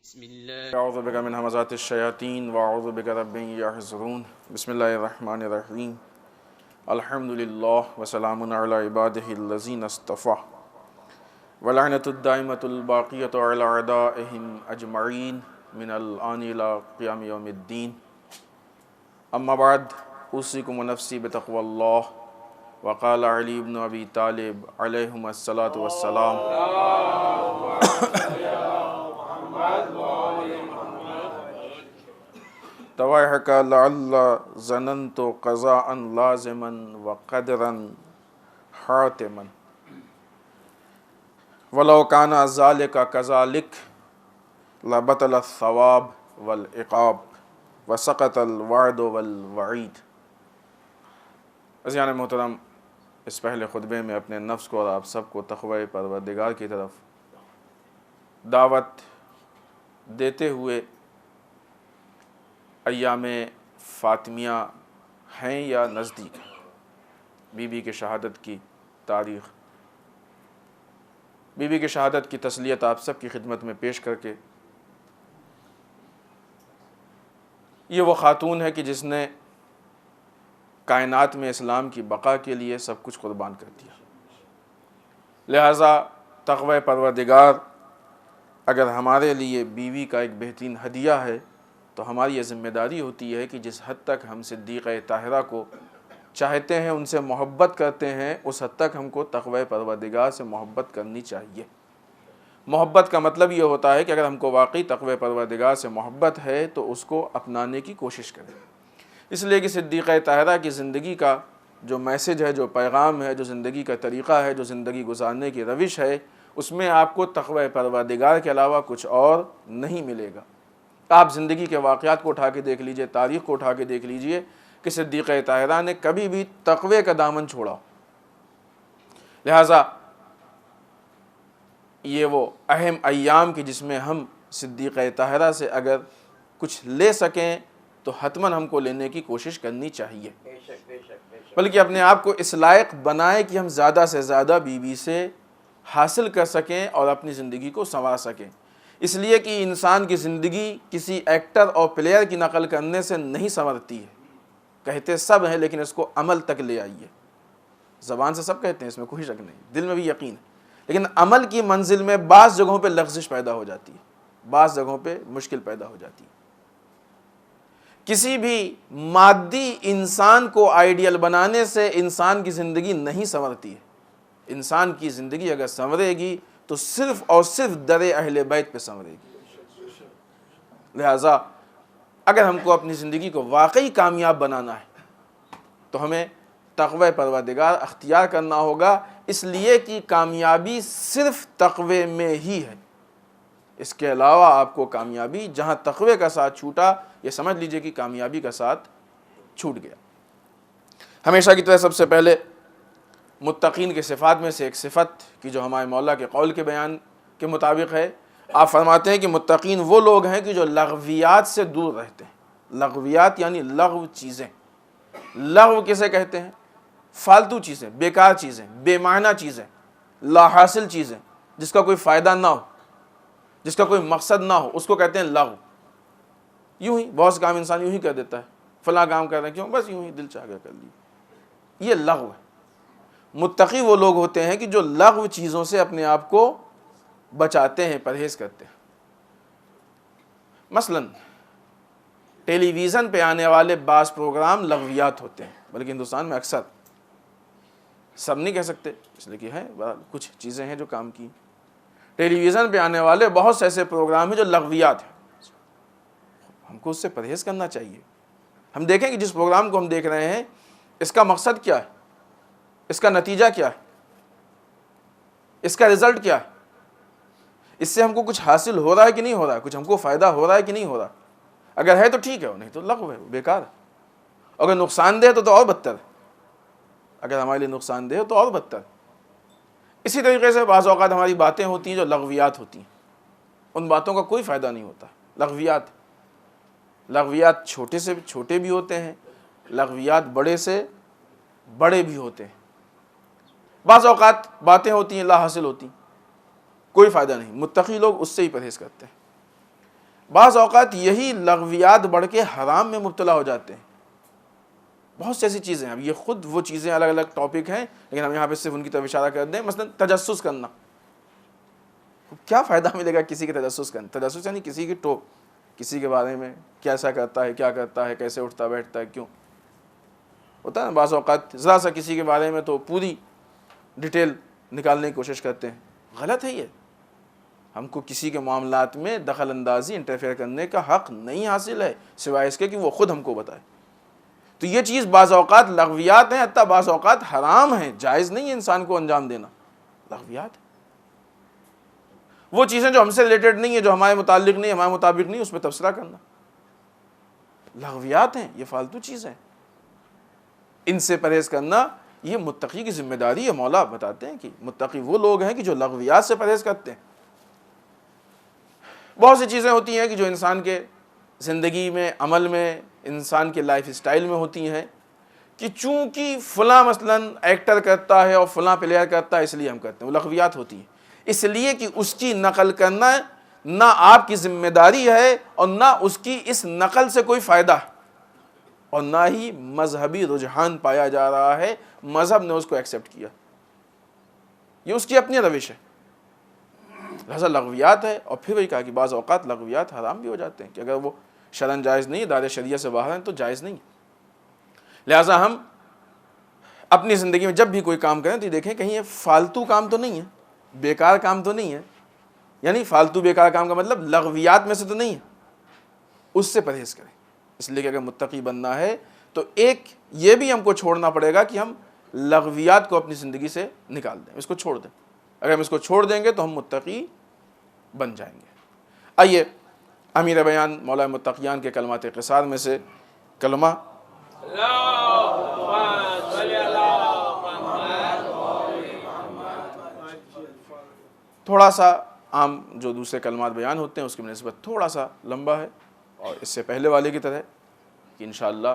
بسم الله. اعوذ بک من همزات الشیاطین واعوذ بک رب یحضرون. بسم اللہ الرحمن الرحیم. الحمد للہ وسلام علی عبادہ الذین اصطفى ولعنۃ الدائمۃ الباقیۃ علی اعدائہم اجمعین من الآن الی قیام یوم الدین. اما بعد اوصیکم ونفسی بتقوی اللہ. وقال علی بن ابی طالب علیہم الصلاۃ والسلام: توحک لعل ظننت قضاء لازما وقدرا حاتما ولو کان ذلک کذلک لبطل الثواب والعقاب وسقط الوعد والوعید. عزیزان محترم، اس پہلے خطبے میں اپنے نفس کو اور آپ سب کو تقوی پروردگار کی طرف دعوت دیتے ہوئے ایام فاطمیہ ہیں یا نزدیک بی بی کے شہادت کی تاریخ، بی بی کے شہادت کی تسلیت آپ سب کی خدمت میں پیش کر کے، یہ وہ خاتون ہے کہ جس نے کائنات میں اسلام کی بقا کے لیے سب کچھ قربان کر دیا. لہٰذا تقوی پروردگار اگر ہمارے لیے بیوی کا ایک بہترین ہدیہ ہے تو ہماری یہ ذمہ داری ہوتی ہے کہ جس حد تک ہم صدیقہ طاہرہ کو چاہتے ہیں، ان سے محبت کرتے ہیں، اس حد تک ہم کو تقوی پروردگار سے محبت کرنی چاہیے. محبت کا مطلب یہ ہوتا ہے کہ اگر ہم کو واقعی تقوی پروردگار سے محبت ہے تو اس کو اپنانے کی کوشش کریں. اس لیے کہ صدیقہ طاہرہ کی زندگی کا جو میسج ہے، جو پیغام ہے، جو زندگی کا طریقہ ہے، جو زندگی گزارنے کی روش ہے، اس میں آپ کو تقوی پروردگار کے علاوہ کچھ اور نہیں ملے گا. آپ زندگی کے واقعات کو اٹھا کے دیکھ لیجئے، تاریخ کو اٹھا کے دیکھ لیجئے کہ صدیقہ طاہرہ نے کبھی بھی تقوی کا دامن چھوڑا. لہٰذا یہ وہ اہم ایام کی جس میں ہم صدیقہ طاہرہ سے اگر کچھ لے سکیں تو حتماً ہم کو لینے کی کوشش کرنی چاہیے، بلکہ اپنے آپ کو اس لائق بنائیں کہ ہم زیادہ سے زیادہ بی بی سے حاصل کر سکیں اور اپنی زندگی کو سنوار سکیں. اس لیے کہ انسان کی زندگی کسی ایکٹر اور پلیئر کی نقل کرنے سے نہیں سنورتی ہے. کہتے سب ہیں لیکن اس کو عمل تک لے آئیے. زبان سے سب کہتے ہیں، اس میں کوئی شک نہیں، دل میں بھی یقین ہے، لیکن عمل کی منزل میں بعض جگہوں پہ لغزش پیدا ہو جاتی ہے، بعض جگہوں پہ مشکل پیدا ہو جاتی ہے. کسی بھی مادی انسان کو آئیڈیل بنانے سے انسان کی زندگی نہیں سنورتی ہے. انسان کی زندگی اگر سنورے گی تو صرف اور صرف در اہل بیت پہ سنورے گی. لہٰذا اگر ہم کو اپنی زندگی کو واقعی کامیاب بنانا ہے تو ہمیں تقوی پروردگار اختیار کرنا ہوگا، اس لیے کہ کامیابی صرف تقوی میں ہی ہے. اس کے علاوہ آپ کو کامیابی جہاں تقوی کا ساتھ چھوٹا، یہ سمجھ لیجئے کہ کامیابی کا ساتھ چھوٹ گیا. ہمیشہ کی طرح سب سے پہلے متقین کے صفات میں سے ایک صفت کی جو ہمارے مولا کے قول کے بیان کے مطابق ہے، آپ فرماتے ہیں کہ متقین وہ لوگ ہیں کہ جو لغویات سے دور رہتے ہیں. لغویات یعنی لغو چیزیں. لغو کسے کہتے ہیں؟ فالتو چیزیں، بیکار چیزیں، بے معنی چیزیں، لا حاصل چیزیں، جس کا کوئی فائدہ نہ ہو، جس کا کوئی مقصد نہ ہو، اس کو کہتے ہیں لغو. یوں ہی بہت سے کام انسان یوں ہی کر دیتا ہے، فلاں کام کر رہے ہیں کیوں؟ بس یوں ہی دل چاہ کر لی. یہ لغو ہے. متقی وہ لوگ ہوتے ہیں کہ جو لغو چیزوں سے اپنے آپ کو بچاتے ہیں، پرہیز کرتے ہیں. مثلا ٹیلی ویژن پہ آنے والے بعض پروگرام لغویات ہوتے ہیں، بلکہ ہندوستان میں اکثر، سب نہیں کہہ سکتے اس لیے کہ ہے کچھ چیزیں ہیں جو کام کی. ٹیلی ویژن پہ آنے والے بہت سے ایسے پروگرام ہیں جو لغویات ہیں. ہم کو اس سے پرہیز کرنا چاہیے. ہم دیکھیں کہ جس پروگرام کو ہم دیکھ رہے ہیں اس کا مقصد کیا ہے، اس کا نتیجہ کیا ہے، اس کا رزلٹ کیا ہے، اس سے ہم کو کچھ حاصل ہو رہا ہے کہ نہیں ہو رہا ہے، کچھ ہم کو فائدہ ہو رہا ہے کہ نہیں ہو رہا. اگر ہے تو ٹھیک ہے، نہیں تو لغو ہے، بیکار ہے. اگر نقصان دہ تو اور بدتر ہے. اگر ہمارے لیے نقصان دہ تو اور بدتر. اسی طریقے سے بعض اوقات ہماری باتیں ہوتی ہیں جو لغویات ہوتی ہیں، ان باتوں کا کوئی فائدہ نہیں ہوتا. لغویات چھوٹے سے چھوٹے بھی ہوتے ہیں، لغویات بڑے سے بڑے بھی ہوتے ہیں. بعض اوقات باتیں ہوتی ہیں لا حاصل ہوتی ہیں، کوئی فائدہ نہیں. متقی لوگ اس سے ہی پرہیز کرتے ہیں. بعض اوقات یہی لغویات بڑھ کے حرام میں مبتلا ہو جاتے ہیں. بہت سی ایسی چیزیں ہیں. اب یہ خود وہ چیزیں الگ الگ ٹاپک ہیں, لیکن ہم یہاں پہ صرف ان کی طرف اشارہ کر دیں. مثلا تجسس کرنا, کیا فائدہ ملے گا کسی کے تجسس کرنے؟ تجسس یعنی کسی کی ٹوک, کسی کے بارے میں کیسا کرتا ہے, کیا کرتا ہے, کیسے اٹھتا بیٹھتا ہے, کیوں ہوتا ہے نا بعض اوقات ذرا سا کسی کے بارے میں تو پوری ڈیٹیل نکالنے کی کوشش کرتے ہیں. غلط ہے یہ. ہم کو کسی کے معاملات میں دخل اندازی, انٹرفیئر کرنے کا حق نہیں حاصل ہے سوائے اس کے کہ وہ خود ہم کو بتائے. تو یہ چیز بعض اوقات لغویات ہیں, حتیٰ بعض اوقات حرام ہیں, جائز نہیں ہے انسان کو انجام دینا. لغویات وہ چیزیں جو ہم سے ریلیٹڈ نہیں ہیں, جو ہمارے متعلق نہیں, ہمارے مطابق نہیں, اس پہ تبصرہ کرنا لغویات ہیں. یہ فالتو چیزیں ہیں, ان سے پرہیز کرنا یہ متقی کی ذمہ داری ہے. مولا بتاتے ہیں کہ متقی وہ لوگ ہیں کہ جو لغویات سے پرہیز کرتے ہیں. بہت سی چیزیں ہوتی ہیں کہ جو انسان کے زندگی میں, عمل میں, انسان کے لائف اسٹائل میں ہوتی ہیں کہ چونکہ فلاں مثلا ایکٹر کرتا ہے اور فلاں پلیئر کرتا ہے اس لیے ہم کرتے ہیں. وہ لغویات ہوتی ہیں, اس لیے کہ اس کی نقل کرنا نہ آپ کی ذمہ داری ہے اور نہ اس کی اس نقل سے کوئی فائدہ ہے, اور نہ ہی مذہبی رجحان پایا جا رہا ہے, مذہب نے اس کو ایکسیپٹ کیا. یہ اس کی اپنی روش ہے, لہذا لغویات ہے. اور پھر وہی کہا کہ بعض اوقات لغویات حرام بھی ہو جاتے ہیں کہ اگر وہ شرعاً جائز نہیں, دائرۂ شریعہ سے باہر ہیں تو جائز نہیں. لہذا ہم اپنی زندگی میں جب بھی کوئی کام کریں تو یہ دیکھیں کہیں یہ فالتو کام تو نہیں ہے, بیکار کام تو نہیں ہے. یعنی فالتو بیکار کام کا مطلب لغویات میں سے تو نہیں ہے, اس سے پرہیز کریں. اس لیے کہ اگر متقی بننا ہے تو ایک یہ بھی ہم کو چھوڑنا پڑے گا کہ ہم لغویات کو اپنی زندگی سے نکال دیں, اس کو چھوڑ دیں. اگر ہم اس کو چھوڑ دیں گے تو ہم متقی بن جائیں گے. آئیے امیر بیان مولا متقیان کے کلمات قصار میں سے کلمہ تھوڑا سا عام جو دوسرے کلمات بیان ہوتے ہیں اس کی نسبت تھوڑا سا لمبا ہے, اور اس سے پہلے والے کی طرح کہ انشاءاللہ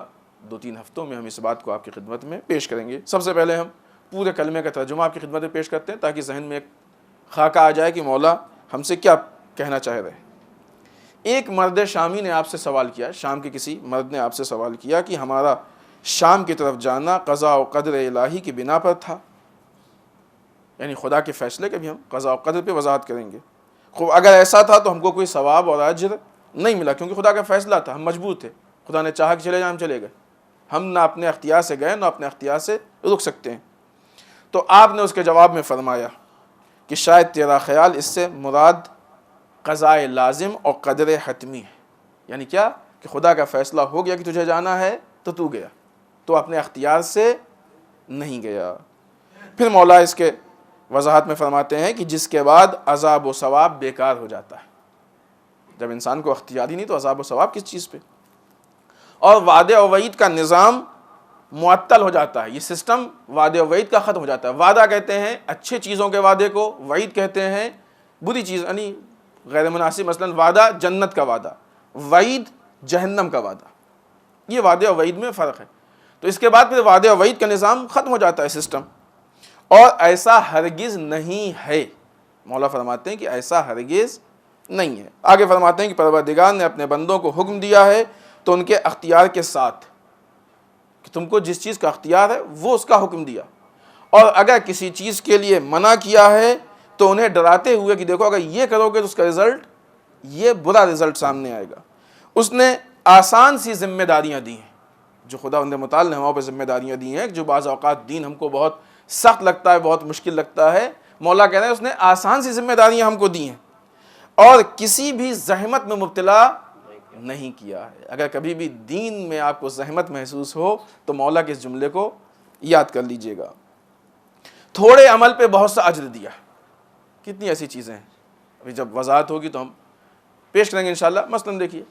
2-3 ہفتوں میں ہم اس بات کو آپ کی خدمت میں پیش کریں گے. سب سے پہلے ہم پورے کلمے کا ترجمہ آپ کی خدمت میں پیش کرتے ہیں تاکہ ذہن میں ایک خاکہ آ جائے کہ مولا ہم سے کیا کہنا چاہ رہے ہیں. ایک مرد شامی نے آپ سے سوال کیا, شام کے کسی مرد نے آپ سے سوال کیا کہ ہمارا شام کی طرف جانا قضاء و قدر الہی کی بنا پر تھا, یعنی خدا کے فیصلے کے بھی ہم قضاء و قدر پہ وضاحت کریں گے. خوب اگر ایسا تھا تو ہم کو کوئی ثواب اور اجر نہیں ملا, کیونکہ خدا کا فیصلہ تھا, ہم مجبور تھے. خدا نے چاہا کہ چلے جائیں, ہم چلے گئے. ہم نہ اپنے اختیار سے گئے نہ اپنے اختیار سے رک سکتے ہیں. تو آپ نے اس کے جواب میں فرمایا کہ شاید تیرا خیال اس سے مراد قضاء لازم اور قدر حتمی ہے. یعنی کیا کہ خدا کا فیصلہ ہو گیا کہ تجھے جانا ہے تو تو گیا, تو اپنے اختیار سے نہیں گیا. پھر مولا اس کے وضاحت میں فرماتے ہیں کہ جس کے بعد عذاب و ثواب بیکار ہو جاتا ہے. جب انسان کو اختیار ہی نہیں تو عذاب و ثواب کس چیز پہ, اور وعدے و وعید کا نظام معطل ہو جاتا ہے. یہ سسٹم وعدے و وعید کا ختم ہو جاتا ہے. وعدہ کہتے ہیں اچھے چیزوں کے وعدے کو, وعید کہتے ہیں بری چیز یعنی غیر مناسب. مثلا وعدہ جنت کا وعدہ, وعید جہنم کا وعدہ. یہ وعدے و وعید میں فرق ہے. تو اس کے بعد پھر وعدے و وعید کا نظام ختم ہو جاتا ہے سسٹم, اور ایسا ہرگز نہیں ہے. مولا فرماتے ہیں کہ ایسا ہرگز نہیں ہے. آگے فرماتے ہیں کہ پروردگار نے اپنے بندوں کو حکم دیا ہے تو ان کے اختیار کے ساتھ, کہ تم کو جس چیز کا اختیار ہے وہ اس کا حکم دیا, اور اگر کسی چیز کے لیے منع کیا ہے تو انہیں ڈراتے ہوئے کہ دیکھو اگر یہ کرو گے تو اس کا رزلٹ یہ برا رزلٹ سامنے آئے گا. اس نے آسان سی ذمہ داریاں دی ہیں, جو خدا ان متعال نے ہمارے پہ ذمہ داریاں دی ہیں, جو بعض اوقات دین ہم کو بہت سخت لگتا ہے, بہت مشکل لگتا ہے. مولا کہہ رہے ہیں اس نے آسان سی ذمہ داریاں ہم کو دی ہیں, اور کسی بھی زحمت میں مبتلا نہیں کیا ہے. اگر کبھی بھی دین میں آپ کو زحمت محسوس ہو تو مولا کے اس جملے کو یاد کر لیجئے گا. تھوڑے عمل پہ بہت سا اجر دیا. کتنی ایسی چیزیں ہیں, ابھی جب وضاحت ہوگی تو ہم پیش کریں گے انشاءاللہ. مثلا دیکھیے,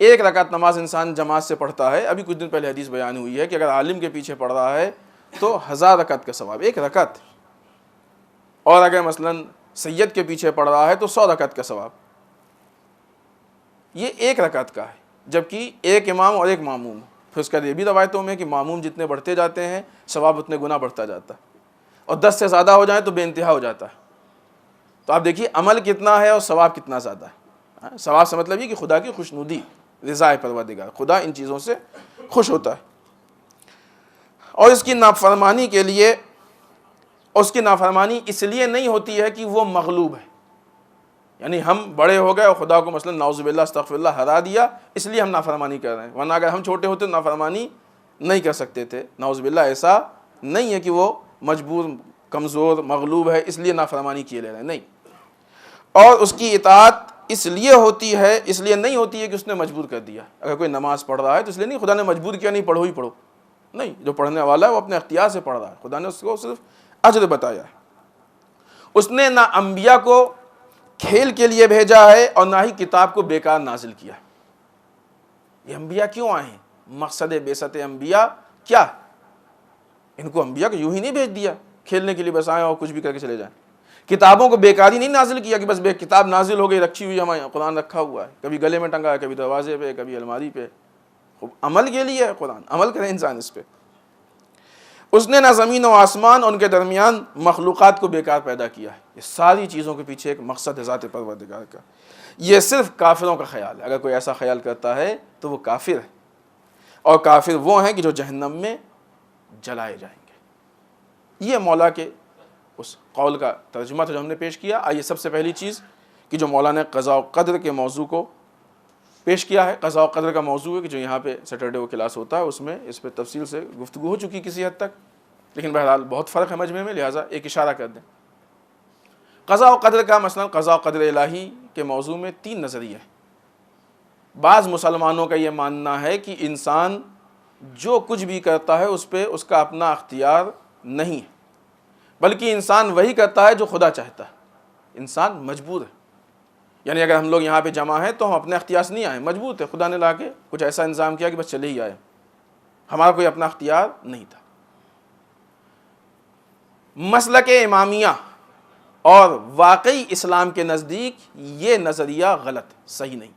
1 رکعت نماز انسان جماعت سے پڑھتا ہے. ابھی کچھ دن پہلے حدیث بیان ہوئی ہے کہ اگر عالم کے پیچھے پڑھ رہا ہے تو 1000 رکعت کا ثواب 1 رکعت, اور اگر مثلا سید کے پیچھے پڑھ رہا ہے تو 100 رکعت کا ثواب. یہ 1 رکعت کا ہے, جبکہ ایک امام اور ایک معموم. پھر اس کا یہ بھی روایتوں میں کہ معموم جتنے بڑھتے جاتے ہیں ثواب اتنے گنا بڑھتا جاتا ہے, اور 10 سے زیادہ ہو جائیں تو بے انتہا ہو جاتا ہے. تو آپ دیکھیے عمل کتنا ہے اور ثواب کتنا زیادہ ہے. ثواب سے مطلب یہ کہ خدا کی خوشنودی، رضا پروردگار، خدا ان چیزوں سے خوش ہوتا ہے۔ اور اس کی نافرمانی کے لیے، اس کی نافرمانی اس لیے نہیں ہوتی ہے کہ وہ مغلوب ہے، یعنی ہم بڑے ہو گئے اور خدا کو مثلا نعوذ باللہ استغفر اللہ ہرا دیا اس لیے ہم نافرمانی کر رہے ہیں، ورنہ اگر ہم چھوٹے ہوتے تو نافرمانی نہیں کر سکتے تھے۔ نعوذ باللہ ایسا نہیں ہے کہ وہ مجبور، کمزور، مغلوب ہے اس لیے نافرمانی کیے لے رہے ہیں، نہیں۔ اور اس کی اطاعت اس لیے ہوتی ہے، اس لیے نہیں ہوتی ہے کہ اس نے مجبور کر دیا۔ اگر کوئی نماز پڑھ رہا ہے تو اس لیے نہیں خدا نے مجبور کیا نہیں پڑھو ہی پڑھو، نہیں، جو پڑھنے والا ہے وہ اپنے اختیار سے پڑھ رہا ہے، خدا نے اس کو صرف اجر بتایا ہے۔ اس نے نہ انبیاء کو کھیل کے لیے بھیجا ہے اور نہ ہی کتاب کو بیکار نازل کیا ہے۔ یہ انبیاء کیوں آئے ہیں؟ مقصد بعثت انبیاء کیا ہے؟ ان کو انبیاء کو یوں ہی نہیں بھیج دیا کھیلنے کے لیے بس آئیں اور کچھ بھی کر کے چلے جائیں۔ کتابوں کو بیکاری نہیں نازل کیا کہ بس بے کتاب نازل ہو گئی، رکھی ہوئی ہمارے قرآن رکھا ہوا ہے، کبھی گلے میں ٹنگا ہے، کبھی دروازے پہ، کبھی الماری پہ۔ عمل کے لیے ہے قرآن، عمل کرے انسان اس پہ۔ اس نے نہ زمین و آسمان ان کے درمیان مخلوقات کو بیکار پیدا کیا ہے۔ یہ ساری چیزوں کے پیچھے ایک مقصد ہے ذات پروردگار کا۔ یہ صرف کافروں کا خیال ہے، اگر کوئی ایسا خیال کرتا ہے تو وہ کافر ہے، اور کافر وہ ہیں کہ جو جہنم میں جلائے جائیں گے۔ یہ مولا کے اس قول کا ترجمہ تھا جو ہم نے پیش کیا۔ آئیے سب سے پہلی چیز کہ جو مولا نے قضاء و قدر کے موضوع کو پیش کیا ہے، قضاء و قدر کا موضوع ہے کہ جو یہاں پہ سیٹرڈے کو کلاس ہوتا ہے اس میں اس پہ تفصیل سے گفتگو ہو چکی کسی حد تک، لیکن بہرحال بہت فرق ہے مجمع میں، لہٰذا ایک اشارہ کر دیں۔ قضاء و قدر کا مثلا قضاء و قدر الہی کے موضوع میں 3 نظریے ہیں۔ بعض مسلمانوں کا یہ ماننا ہے کہ انسان جو کچھ بھی کرتا ہے اس پہ اس کا اپنا اختیار نہیں ہے، بلکہ انسان وہی کرتا ہے جو خدا چاہتا ہے، انسان مجبور ہے۔ یعنی اگر ہم لوگ یہاں پہ جمع ہیں تو ہم اپنے اختیار سے نہیں آئے، مجبور تھے، خدا نے لا کے کچھ ایسا انتظام کیا کہ بس چلے ہی آئے، ہمارا کوئی اپنا اختیار نہیں تھا۔ مسلک امامیہ اور واقعی اسلام کے نزدیک یہ نظریہ غلط، صحیح نہیں۔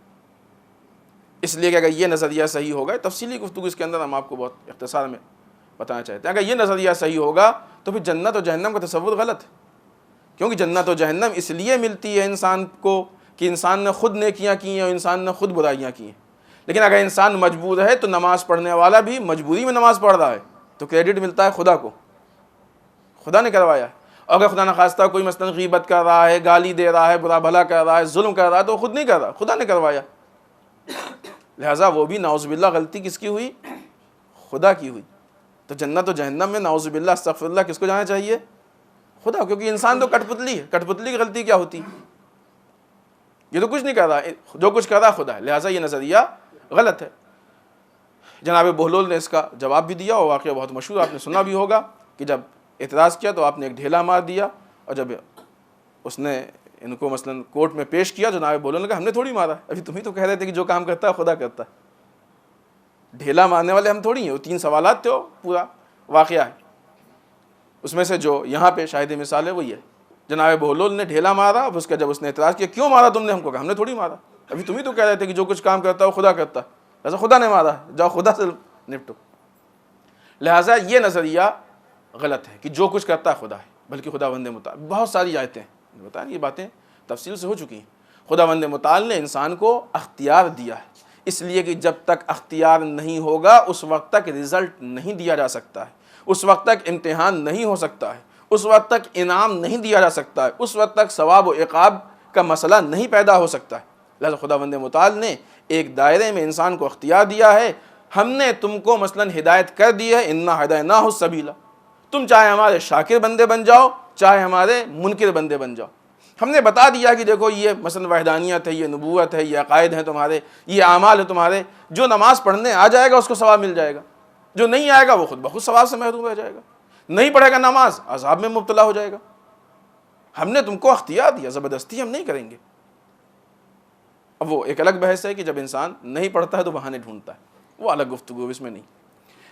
اس لیے کہ اگر یہ نظریہ صحیح ہوگا، تفصیلی گفتگو اس کے اندر ہم آپ کو بہت اختصار میں بتانا چاہتے ہیں، اگر یہ نظریہ صحیح ہوگا تو پھر جنت و جہنم کا تصور غلط ہے، کیونکہ جنت و جہنم اس لیے ملتی ہے انسان کو کہ انسان نے خود نیکیاں کی ہیں اور انسان نے خود برائیاں کی ہیں۔ لیکن اگر انسان مجبور ہے تو نماز پڑھنے والا بھی مجبوری میں نماز پڑھ رہا ہے تو کریڈٹ ملتا ہے خدا کو، خدا نے کروایا ہے۔ اور اگر خدا نخواستہ کوئی مثلا غیبت کر رہا ہے، گالی دے رہا ہے، برا بھلا کر رہا ہے، ظلم کر رہا ہے تو وہ خود نہیں کر رہا، خدا نے کروایا، لہٰذا وہ بھی نعوذ باللہ غلطی کس کی ہوئی؟ خدا کی ہوئی۔ تو جنت و جہنم میں نعوذ باللہ استغفر اللہ کس کو جانا چاہیے؟ خدا، کیونکہ انسان تو کٹ پتلی ہے، کٹ پتلی کی غلطی کیا ہوتی؟ یہ تو کچھ نہیں کر رہا، جو کچھ کر رہا خدا ہے، لہٰذا یہ نظریہ غلط ہے۔ جناب بہلول نے اس کا جواب بھی دیا، اور واقعہ بہت مشہور، آپ نے سنا بھی ہوگا کہ جب اعتراض کیا تو آپ نے ایک ڈھیلا مار دیا، اور جب اس نے ان کو مثلا کورٹ میں پیش کیا جناب بہلول نے کہا ہم نے تھوڑی مارا، ابھی تم ہی تو کہہ رہے تھے کہ جو کام کرتا ہے خدا کرتا ہے، ڈھیلا مارنے والے ہم تھوڑی ہیں۔ وہ 3 سوالات تھے، پورا واقعہ ہے، اس میں سے جو یہاں پہ شاہد مثال ہے وہ یہ ہے، جناب بہلول نے ڈھیلا مارا، اب اس کا جب اس نے اعتراض کیا کیوں مارا تم نے ہم کو، کہا ہم نے تھوڑی مارا، ابھی تم ہی تو کہہ رہے تھے کہ جو کچھ کام کرتا ہے وہ خدا کرتا ہے، ایسا خدا نے مارا، جاؤ خدا سے نپٹو۔ لہٰذا یہ نظریہ غلط ہے کہ جو کچھ کرتا ہے خدا ہے، بلکہ خدا بند متعال، بہت ساری آیتیں بتائیں، یہ باتیں تفصیل سے ہو چکی ہیں، خدا بند متعال نے انسان کو اختیار دیا ہے، اس لیے کہ جب تک اختیار نہیں ہوگا اس وقت تک رزلٹ نہیں دیا جا سکتا ہے، اس وقت تک امتحان نہیں ہو سکتا ہے، اس وقت تک انعام نہیں دیا جا سکتا ہے، اس وقت تک ثواب و عقاب کا مسئلہ نہیں پیدا ہو سکتا ہے۔ لہذا خدا بند متعال نے ایک دائرے میں انسان کو اختیار دیا ہے، ہم نے تم کو مثلا ہدایت کر دی ہے، انا ہدیناہ السبیل، تم چاہے ہمارے شاکر بندے بن جاؤ چاہے ہمارے منکر بندے بن جاؤ، ہم نے بتا دیا کہ دیکھو یہ مثلا وحدانیت ہے، یہ نبوت ہے، یہ عقائد ہیں تمہارے، یہ اعمال ہے تمہارے، جو نماز پڑھنے آ جائے گا اس کو ثواب مل جائے گا، جو نہیں آئے گا وہ خود بخود ثواب سے محروم رہ جائے گا، نہیں پڑھے گا نماز عذاب میں مبتلا ہو جائے گا۔ ہم نے تم کو اختیار دیا، زبردستی ہم نہیں کریں گے۔ اب وہ ایک الگ بحث ہے کہ جب انسان نہیں پڑھتا ہے تو بہانے ڈھونڈتا ہے، وہ الگ گفتگو اس میں نہیں۔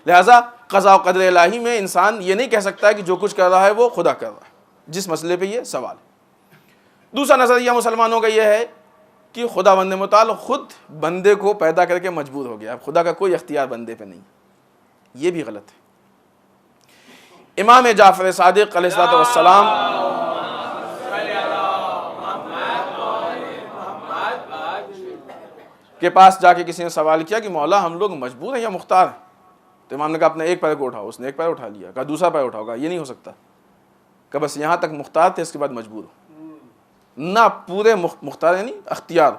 لہٰذا قضاء و قدر الہی میں انسان یہ نہیں کہہ سکتا ہے کہ جو کچھ کر رہا ہے وہ خدا کر رہا ہے، جس مسئلے پہ یہ سوال ہے۔ دوسرا نظریہ مسلمانوں کا یہ ہے کہ خدا بند متعال خود بندے کو پیدا کر کے مجبور ہو گیا، اب خدا کا کوئی اختیار بندے پہ نہیں، یہ بھی غلط ہے۔ امام جعفر صادق علیہ الصلوۃ والسلام کے پاس جا کے کسی نے سوال کیا کہ مولا ہم لوگ مجبور ہیں یا مختار ہیں؟ تو امام نے کہا اپنے ایک پیر کو اٹھاؤ. اس نے ایک پیر اٹھا لیا. کہا دوسرا پیر اٹھاؤ. کہا یہ نہیں ہو سکتا. کہ بس یہاں تک مختار تھے, اس کے بعد مجبور ہو. نہ پورے مختار یعنی اختیار,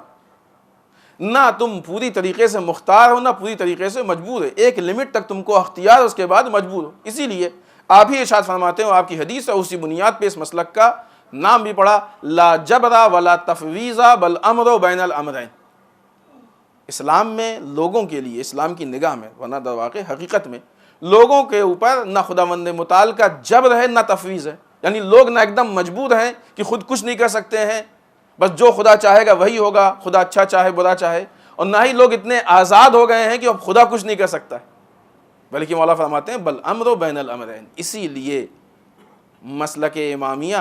نہ تم پوری طریقے سے مختار ہو نہ پوری طریقے سے مجبور ہے. ایک لمٹ تک تم کو اختیار, اس کے بعد مجبور ہو. اسی لیے آپ ہی ارشاد فرماتے ہیں, آپ کی حدیث ہے, اسی بنیاد پہ اس مسلک کا نام بھی پڑا, لا جبرا ولا تفویضا بل امر بین الامرین. اسلام میں لوگوں کے لیے, اسلام کی نگاہ میں, ورنہ در واقع حقیقت میں لوگوں کے اوپر نہ خداوند متعال کا جبر ہے نہ تفویض ہے. یعنی لوگ نہ ایک دم مجبور ہیں کہ خود کچھ نہیں کر سکتے ہیں, بس جو خدا چاہے گا وہی ہوگا, خدا اچھا چاہے برا چاہے, اور نہ ہی لوگ اتنے آزاد ہو گئے ہیں کہ اب خدا کچھ نہیں کر سکتا ہے. بلکہ مولا فرماتے ہیں بل امر بین الامرین. اسی لیے مسلک امامیہ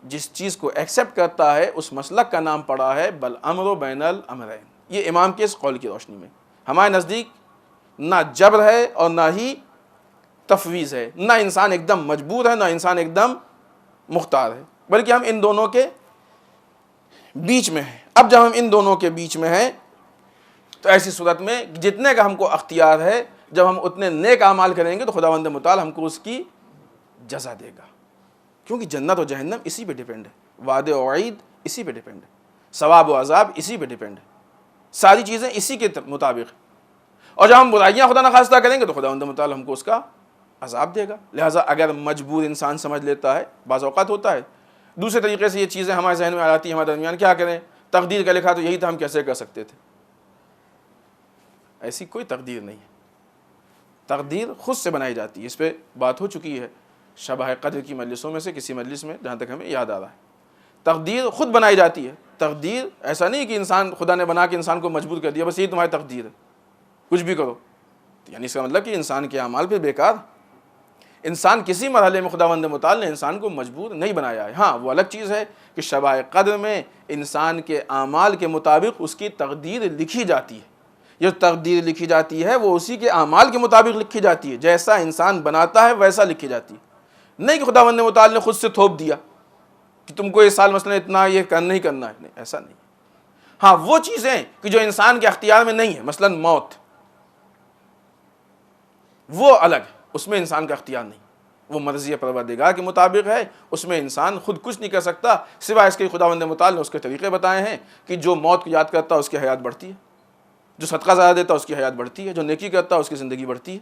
جس چیز کو ایکسیپٹ کرتا ہے اس مسلک کا نام پڑا ہے بل امر بین الامرین. یہ امام کے اس قول کی روشنی میں ہمارے نزدیک نہ جبر ہے اور نہ ہی تفویض ہے, نہ انسان ایک دم مجبور ہے نہ انسان ایک دم مختار ہے, بلکہ ہم ان دونوں کے بیچ میں ہیں. اب جب ہم ان دونوں کے بیچ میں ہیں تو ایسی صورت میں جتنے کا ہم کو اختیار ہے, جب ہم اتنے نیک اعمال کریں گے تو خداوند متعال ہم کو اس کی جزا دے گا. کیونکہ جنت و جہنم اسی پہ ڈیپینڈ ہے, وعدے و وعید اسی پہ ڈیپینڈ ہے, ثواب و عذاب اسی پہ ڈیپینڈ ہے, ساری چیزیں اسی کے مطابق. اور جب ہم برائیاں خدا نخواستہ کریں گے تو خداوند متعال ہم کو اس کا عذاب دے گا. لہٰذا اگر مجبور انسان سمجھ لیتا ہے, بعض اوقات ہوتا ہے دوسرے طریقے سے یہ چیزیں ہمارے ذہن میں آ جاتی ہیں ہمارے درمیان, کیا کریں, تقدیر کا لکھا تو یہی تھا, ہم کیسے کر سکتے تھے. ایسی کوئی تقدیر نہیں ہے, تقدیر خود سے بنائی جاتی ہے. اس پہ بات ہو چکی ہے شبہ قدر کی مجلسوں میں سے کسی مجلس میں, جہاں تک ہمیں یاد آ رہا ہے. تقدیر خود بنائی جاتی ہے. تقدیر ایسا نہیں کہ انسان خدا نے بنا کے انسان کو مجبور کر دیا, بس یہی تمہاری تقدیر ہے, کچھ بھی کرو. یعنی اس کا مطلب کہ انسان کے اعمال پہ بیکار. انسان کسی مرحلے میں خداوند متعال نے انسان کو مجبور نہیں بنایا ہے. ہاں وہ الگ چیز ہے کہ شبہ قدر میں انسان کے اعمال کے مطابق اس کی تقدیر لکھی جاتی ہے. جو تقدیر لکھی جاتی ہے وہ اسی کے اعمال کے مطابق لکھی جاتی ہے, جیسا انسان بناتا ہے ویسا لکھی جاتی ہے. نہیں کہ خداوند متعال نے خود سے تھوپ دیا کہ تم کو اس سال مثلا اتنا یہ کرنا ہی کرنا ہے. نہیں, ایسا نہیں. ہاں وہ چیزیں کہ جو انسان کے اختیار میں نہیں ہے, مثلا موت, وہ الگ ہے, اس میں انسان کا اختیار نہیں, وہ مرضی پروردگار کے مطابق ہے. اس میں انسان خود کچھ نہیں کر سکتا سوائے اس کے خداوند متعال نے اس کے طریقے بتائے ہیں کہ جو موت کو یاد کرتا ہے اس کی حیات بڑھتی ہے, جو صدقہ زیادہ دیتا ہے اس کی حیات بڑھتی ہے, جو نیکی کرتا ہے اس کی زندگی بڑھتی ہے.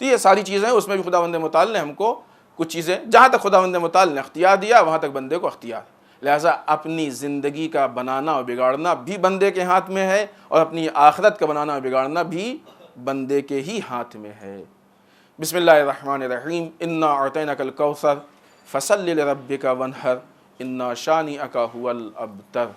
تو یہ ساری چیزیں اس میں بھی خداوند متعال نے ہم کو کچھ چیزیں, جہاں تک خداوند متعال نے اختیار دیا وہاں تک بندے کو اختیار. لہٰذا اپنی زندگی کا بنانا اور بگاڑنا بھی بندے کے ہاتھ میں ہے, اور اپنی آخرت کا بنانا اور بگاڑنا بھی بندے کے ہی ہاتھ میں ہے. بسم اللہ الرحمن الرحیم. انا اعطیناک الکوثر فصل لربک وانحر انا شانئک هو الابتر.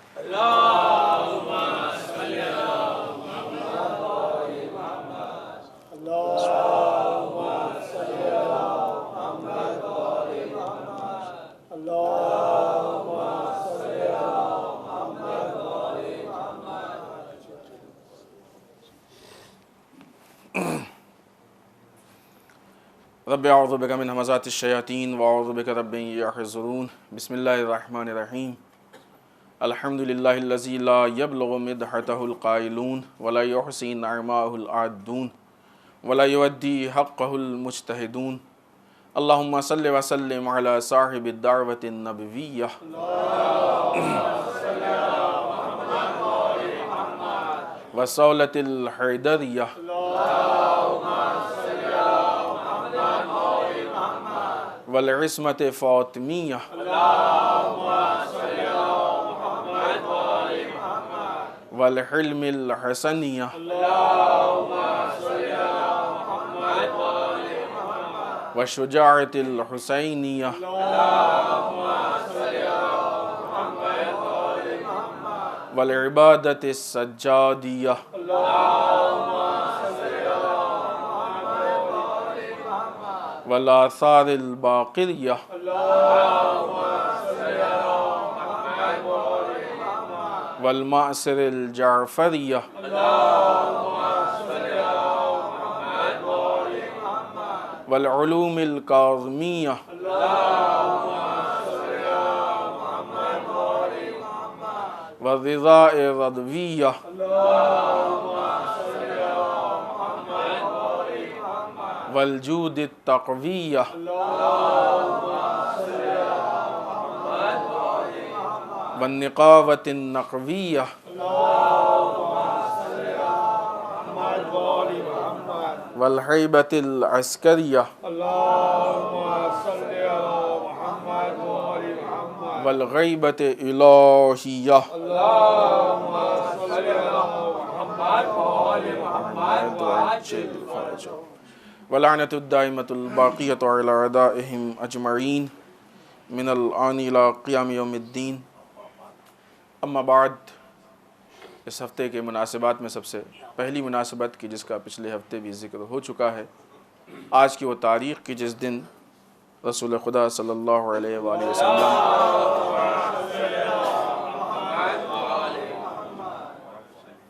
رب اعوذ بک من همزات الشیاطین واعوذ بک رب ان یحضرون. بسم اللہ الرحمن الرحیم. الحمد للہ الذی لا یبلغ مدحتہ القائلون ولا یحصی نعماہ العادون ولا یؤدی حقہ المجتہدون. اللہم صل وسلم علی صاحب الدعوۃ النبویہ وصولۃ الحیدریہ والعصمت فاطمیہ والحلم الحسنیہ والشجاعت الحسینیہ والعبادت السجادیہ والآثار الباقریہ والمعصر الجعفریہ والعلوم الکاظمیہ والرضاء الرضویہ والجود التقویہ والنقاوة النقویہ والحیبة العسکریہ والغیبة الہیہ ولعنة الدائمة الباقية على أعدائهم أجمعين من الآن إلى قیام یوم الدین. اما بعد، اس ہفتے کے مناسبات میں سب سے پہلی مناسبت کی جس کا پچھلے ہفتے بھی ذکر ہو چکا ہے، آج کی وہ تاریخ کی جس دن رسول خدا صلی اللہ علیہ وآلہ وسلم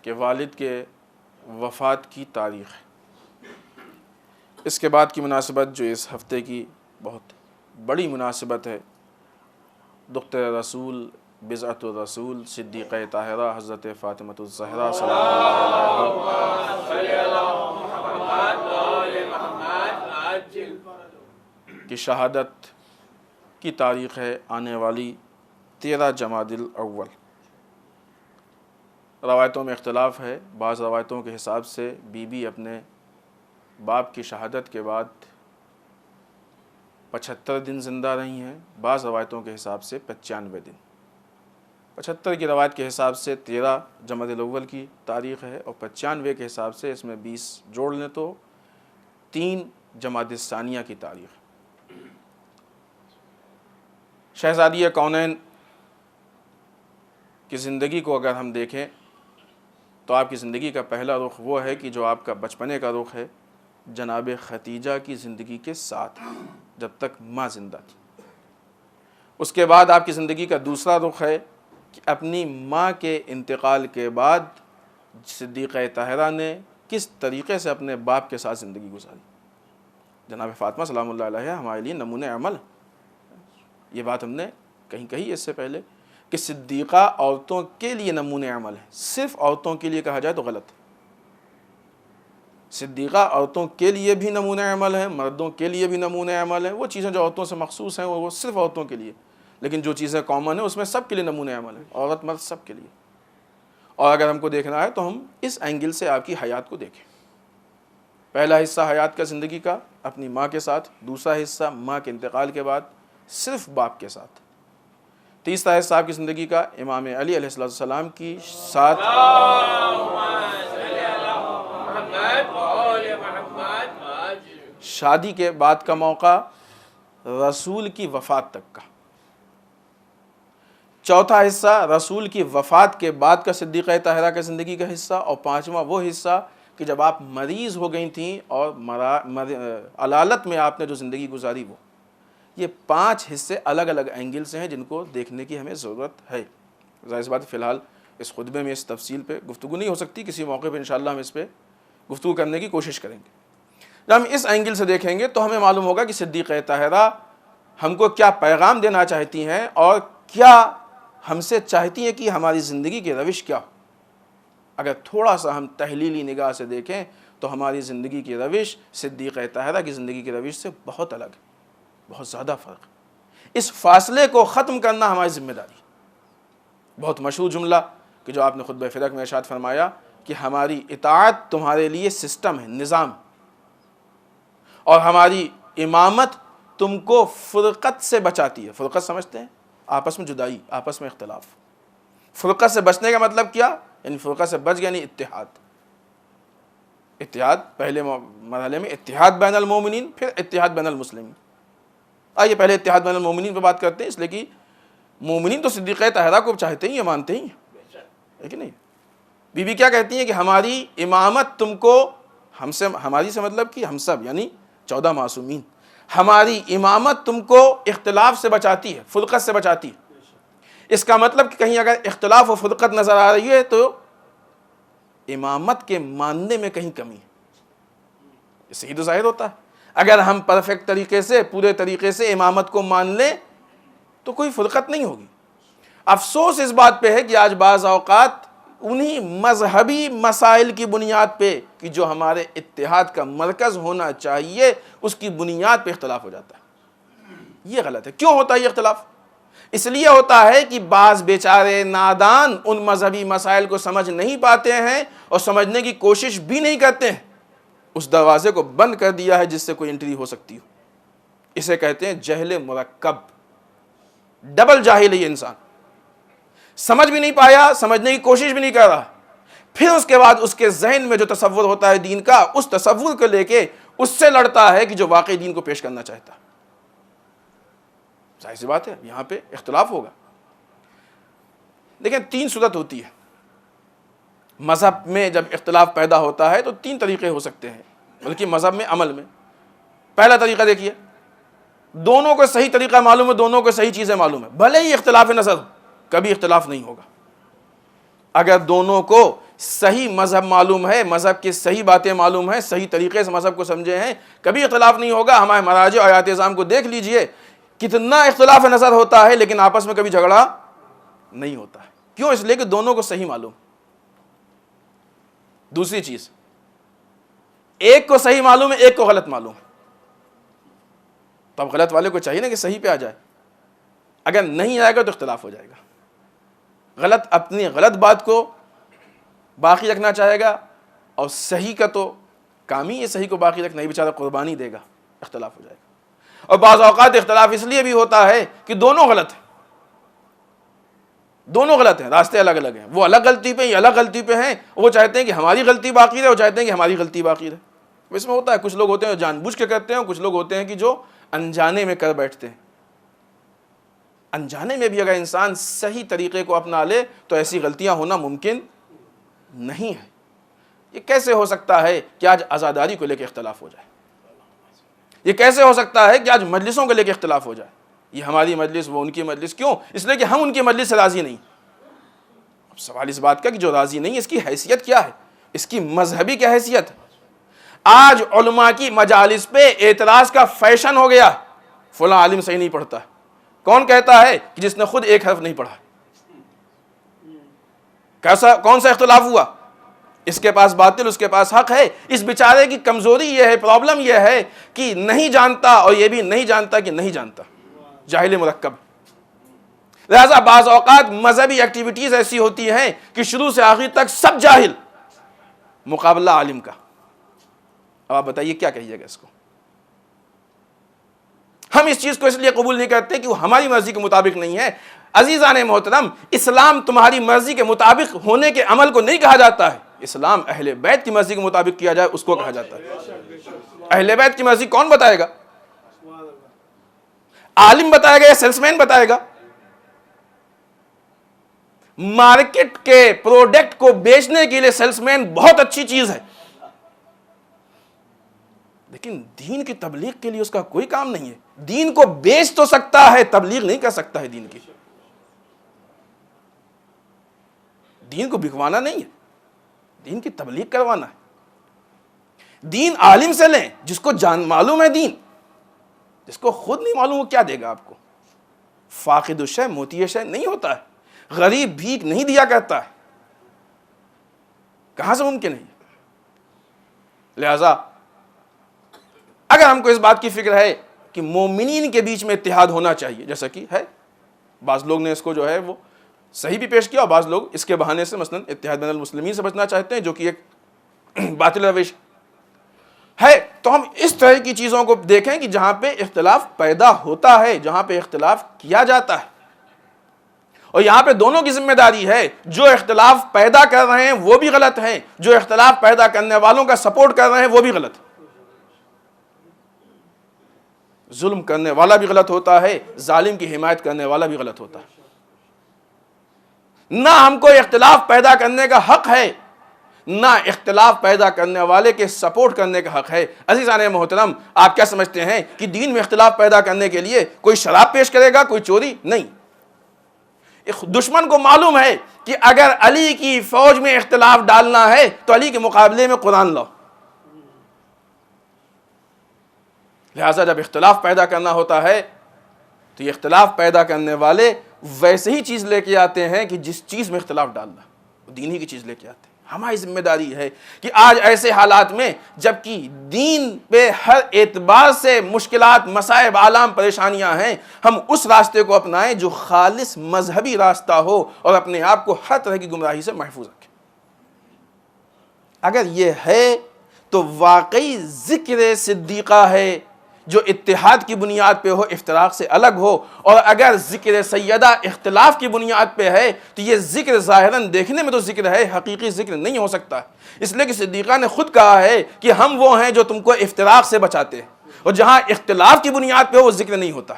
کے والد کے وفات کی تاریخ ہے. اس کے بعد کی مناسبت جو اس ہفتے کی بہت بڑی مناسبت ہے، دختر رسول، بضعۃ الرسول، صدیقہ طاہرہ حضرت فاطمۃ الزہرا صلی اللہ کی شہادت کی تاریخ ہے، آنے والی 13 جمادی الاول. روایتوں میں اختلاف ہے. بعض روایتوں کے حساب سے بی بی اپنے باپ کی شہادت کے بعد 75 دن زندہ رہی ہیں، بعض روایتوں کے حساب سے 95 دن. 75 کی روایت کے حساب سے 13 جمادی الاول کی تاریخ ہے، اور 95 کے حساب سے اس میں 20 جوڑ لیں تو 3 جمادی الثانیہ کی تاریخ. شہزادی کونین کی زندگی کو اگر ہم دیکھیں تو آپ کی زندگی کا پہلا رخ وہ ہے کہ جو آپ کا بچپنے کا رخ ہے جناب ختیجہ کی زندگی کے ساتھ، جب تک ماں زندہ تھی. اس کے بعد آپ کی زندگی کا دوسرا رخ ہے کہ اپنی ماں کے انتقال کے بعد صدیقہ طاہرہ نے کس طریقے سے اپنے باپ کے ساتھ زندگی گزاری. جناب فاطمہ سلام اللہ علیہ ہمارے لیے نمونۂ عمل. یہ بات ہم نے کہیں اس سے پہلے کہ صدیقہ عورتوں کے لیے نمونۂ عمل ہے. صرف عورتوں کے لیے کہا جائے تو غلط ہے. صدیقہ عورتوں کے لیے بھی نمونۂ عمل ہے، مردوں کے لیے بھی نمونۂ عمل ہے. وہ چیزیں جو عورتوں سے مخصوص ہیں وہ صرف عورتوں کے لیے، لیکن جو چیزیں کامن ہیں اس میں سب کے لیے نمونۂ عمل ہے، عورت مرد سب کے لیے. اور اگر ہم کو دیکھنا ہے تو ہم اس اینگل سے آپ کی حیات کو دیکھیں. پہلا حصہ حیات کا زندگی کا اپنی ماں کے ساتھ، دوسرا حصہ ماں کے انتقال کے بعد صرف باپ کے ساتھ، تیسرا حصہ آپ کی زندگی کا امام علی علیہ السلام کی ساتھ، شادی کے بعد کا موقع، رسول کی وفات تک کا. چوتھا حصہ رسول کی وفات کے بعد کا صدیقہ طاہرہ کا زندگی کا حصہ، اور پانچواں وہ حصہ کہ جب آپ مریض ہو گئی تھیں اور علالت میں آپ نے جو زندگی گزاری وہ. یہ 5 حصے الگ الگ اینگل سے ہیں جن کو دیکھنے کی ہمیں ضرورت ہے. ظاہر سی بات فی الحال اس خطبے میں اس تفصیل پہ گفتگو نہیں ہو سکتی، کسی موقع پہ انشاءاللہ ہم اس پہ گفتگو کرنے کی کوشش کریں گے. جب ہم اس اینگل سے دیکھیں گے تو ہمیں معلوم ہوگا کہ صدیقہ طاہرہ ہم کو کیا پیغام دینا چاہتی ہیں اور کیا ہم سے چاہتی ہیں کہ ہماری زندگی کی روش کیا ہو. اگر تھوڑا سا ہم تحلیلی نگاہ سے دیکھیں تو ہماری زندگی کی روش صدیقہ طاہرہ کی زندگی کی روش سے بہت الگ ہے، بہت زیادہ فرق. اس فاصلے کو ختم کرنا ہماری ذمہ داری. بہت مشہور جملہ کہ جو آپ نے خطبہ فرق میں ارشاد فرمایا کہ ہماری اطاعت تمہارے لیے سسٹم ہے، نظام، اور ہماری امامت تم کو فرقت سے بچاتی ہے. فرقت سمجھتے ہیں؟ آپس میں جدائی، آپس میں اختلاف. فرقت سے بچنے کا مطلب کیا؟ یعنی فرقت سے بچ گیا یعنی اتحاد. اتحاد پہلے مرحلے میں اتحاد بین المومنین، پھر اتحاد بین المسلمین. آئیے پہلے اتحاد بین المومنین پہ بات کرتے ہیں، اس لیے کہ مومنین تو صدیقہ طاہرہ کو چاہتے ہی ہیں، مانتے ہی ہیں، ہے کہ نہیں؟ بی بی کیا کہتی ہیں کہ ہماری امامت تم کو، ہم سے، ہماری سے مطلب کہ ہم سب یعنی 14 معصومین، ہماری امامت تم کو اختلاف سے بچاتی ہے، فرقت سے بچاتی ہے. اس کا مطلب کہ کہیں اگر اختلاف و فرقت نظر آ رہی ہے تو امامت کے ماننے میں کہیں کمی ہے. اس سے ہی تو ظاہر ہوتا ہے. اگر ہم پرفیکٹ طریقے سے، پورے طریقے سے امامت کو مان لیں تو کوئی فرقت نہیں ہوگی. افسوس اس بات پہ ہے کہ آج بعض اوقات انہی مذہبی مسائل کی بنیاد پہ کہ جو ہمارے اتحاد کا مرکز ہونا چاہیے اس کی بنیاد پہ اختلاف ہو جاتا ہے. یہ غلط ہے. کیوں ہوتا ہے یہ اختلاف؟ اس لیے ہوتا ہے کہ بعض بیچارے نادان ان مذہبی مسائل کو سمجھ نہیں پاتے ہیں اور سمجھنے کی کوشش بھی نہیں کرتے ہیں. اس دروازے کو بند کر دیا ہے جس سے کوئی انٹری ہو سکتی ہو. اسے کہتے ہیں جہل مرکب. ڈبل جاہل ہے یہ انسان. سمجھ بھی نہیں پایا, سمجھنے کی کوشش بھی نہیں کر رہا. پھر اس کے بعد اس کے ذہن میں جو تصور ہوتا ہے دین کا, اس تصور کو لے کے اس سے لڑتا ہے کہ جو واقعی دین کو پیش کرنا چاہتا ہے. ظاہر سی بات ہے یہاں پہ اختلاف ہوگا. دیکھیں 3 صورت ہوتی ہے مذہب میں. جب اختلاف پیدا ہوتا ہے تو 3 طریقے ہو سکتے ہیں, بلکہ مذہب میں, عمل میں. پہلا طریقہ دیکھیے, دونوں کو صحیح طریقہ معلوم ہے, دونوں کو صحیح چیزیں معلوم ہے, بھلے ہی اختلاف نظر ہو, کبھی اختلاف نہیں ہوگا. اگر دونوں کو صحیح مذہب معلوم ہے, مذہب کی صحیح باتیں معلوم ہیں, صحیح طریقے سے مذہب کو سمجھے ہیں, کبھی اختلاف نہیں ہوگا. ہمارے مراجع اور آیات اعظام کو دیکھ لیجئے, کتنا اختلاف نظر ہوتا ہے لیکن آپس میں کبھی جھگڑا نہیں ہوتا ہے. کیوں؟ اس لیے کہ دونوں کو صحیح معلوم. دوسری چیز, ایک کو صحیح معلوم ہے, ایک کو غلط معلوم. تو اب غلط والے کو چاہیے نا کہ صحیح پہ آ جائے. اگر نہیں آئے گا تو اختلاف ہو جائے گا. غلط اپنی غلط بات کو باقی رکھنا چاہے گا, اور صحیح کا تو کام ہی یہ صحیح کو باقی رکھنا, ہی بیچارہ قربانی دے گا, اختلاف ہو جائے گا. اور بعض اوقات اختلاف اس لیے بھی ہوتا ہے کہ دونوں غلط ہیں. دونوں غلط ہیں, راستے الگ الگ ہیں. وہ الگ غلطی پہ, یہ الگ غلطی پہ ہیں. وہ چاہتے ہیں کہ ہماری غلطی باقی رہے, وہ چاہتے ہیں کہ ہماری غلطی باقی رہے. اس میں ہوتا ہے کچھ لوگ ہوتے ہیں جو جان بوجھ کے کرتے ہیں, کچھ لوگ ہوتے ہیں کہ جو انجانے میں کر بیٹھتے ہیں. انجانے میں بھی اگر انسان صحیح طریقے کو اپنا لے تو ایسی غلطیاں ہونا ممکن نہیں ہے. یہ کیسے ہو سکتا ہے کہ آج عزاداری کو لے کے اختلاف ہو جائے؟ یہ کیسے ہو سکتا ہے کہ آج مجلسوں کو لے کے اختلاف ہو جائے؟ یہ ہماری مجلس, وہ ان کی مجلس. کیوں؟ اس لیے کہ ہم ان کی مجلس سے راضی نہیں. اب سوال اس بات کا کہ جو راضی نہیں, اس کی حیثیت کیا ہے؟ اس کی مذہبی کیا حیثیت ہے؟ آج علماء کی مجالس پہ اعتراض کا فیشن ہو گیا. فلاں عالم صحیح نہیں پڑھتا. کون کہتا ہے؟ کہ جس نے خود ایک حرف نہیں پڑھا. کیسا, کون سا اختلاف ہوا؟ اس کے پاس باطل, اس کے پاس حق ہے. اس بیچارے کی کمزوری یہ ہے, پرابلم یہ ہے کہ نہیں جانتا, اور یہ بھی نہیں جانتا کہ نہیں جانتا. جاہل مرکب. لہذا بعض اوقات مذہبی ایکٹیویٹیز ایسی ہوتی ہیں کہ شروع سے آخر تک سب جاہل, مقابلہ عالم کا. اب آپ بتائیے کیا کہیے گا اس کو؟ ہم اس چیز کو اس لیے قبول نہیں کرتے کہ وہ ہماری مرضی کے مطابق نہیں ہے. عزیزان محترم, اسلام تمہاری مرضی کے مطابق ہونے کے عمل کو نہیں کہا جاتا ہے. اسلام اہل بیت کی مرضی کے مطابق کیا جائے اس کو کہا جاتا ہے. اہل بیت کی مرضی کون بتائے گا؟ عالم بتائے گا یا سیلس مین بتائے گا؟ مارکیٹ کے پروڈکٹ کو بیچنے کے لیے سیلس مین بہت اچھی چیز ہے, لیکن دین کی تبلیغ کے لیے اس کا کوئی کام نہیں ہے. دین کو بیچ تو سکتا ہے, تبلیغ نہیں کر سکتا ہے دین کی. دین کو بکوانا نہیں ہے, دین کی تبلیغ کروانا ہے. دین عالم سے لیں جس کو جان معلوم ہے دین. جس کو خود نہیں معلوم وہ کیا دے گا آپ کو؟ فاقد الشے موتی شے نہیں ہوتا ہے. غریب بھیک نہیں دیا کرتا ہے. کہاں سے ممکن ہے؟ لہذا اگر ہم کو اس بات کی فکر ہے کہ مومنین کے بیچ میں اتحاد ہونا چاہیے, جیسا کہ ہے, بعض لوگ نے اس کو جو ہے وہ صحیح بھی پیش کیا, اور بعض لوگ اس کے بہانے سے مثلا اتحاد بین المسلمین سے بچنا چاہتے ہیں, جو کہ ایک باطل روش ہے. تو ہم اس طرح کی چیزوں کو دیکھیں کہ جہاں پہ اختلاف پیدا ہوتا ہے, جہاں پہ اختلاف کیا جاتا ہے, اور یہاں پہ دونوں کی ذمہ داری ہے. جو اختلاف پیدا کر رہے ہیں وہ بھی غلط ہیں, جو اختلاف پیدا کرنے والوں کا سپورٹ کر رہے ہیں وہ بھی غلط. ظلم کرنے والا بھی غلط ہوتا ہے, ظالم کی حمایت کرنے والا بھی غلط ہوتا ہے. نہ ہم کو اختلاف پیدا کرنے کا حق ہے, نہ اختلاف پیدا کرنے والے کے سپورٹ کرنے کا حق ہے. عزیزان محترم, آپ کیا سمجھتے ہیں کہ دین میں اختلاف پیدا کرنے کے لیے کوئی شراب پیش کرے گا, کوئی چوری نہیں. دشمن کو معلوم ہے کہ اگر علی کی فوج میں اختلاف ڈالنا ہے تو علی کے مقابلے میں قرآن لاؤ. لہٰذا جب اختلاف پیدا کرنا ہوتا ہے تو یہ اختلاف پیدا کرنے والے ویسے ہی چیز لے کے آتے ہیں کہ جس چیز میں اختلاف ڈالنا. دین ہی کی چیز لے کے آتے ہیں۔ ہماری ذمہ داری ہے کہ آج ایسے حالات میں جبکہ دین پہ ہر اعتبار سے مشکلات، مصائب، آلام، پریشانیاں ہیں، ہم اس راستے کو اپنائیں جو خالص مذہبی راستہ ہو اور اپنے آپ کو ہر طرح کی گمراہی سے محفوظ رکھیں۔ اگر یہ ہے تو واقعی ذکر صدیقہ ہے جو اتحاد کی بنیاد پہ ہو، افتراق سے الگ ہو، اور اگر ذکر سیدہ اختلاف کی بنیاد پہ ہے تو یہ ذکر ظاہراً دیکھنے میں تو ذکر ہے، حقیقی ذکر نہیں ہو سکتا۔ اس لیے کہ صدیقہ نے خود کہا ہے کہ ہم وہ ہیں جو تم کو افتراق سے بچاتے ہیں، اور جہاں اختلاف کی بنیاد پہ ہو وہ ذکر نہیں ہوتا۔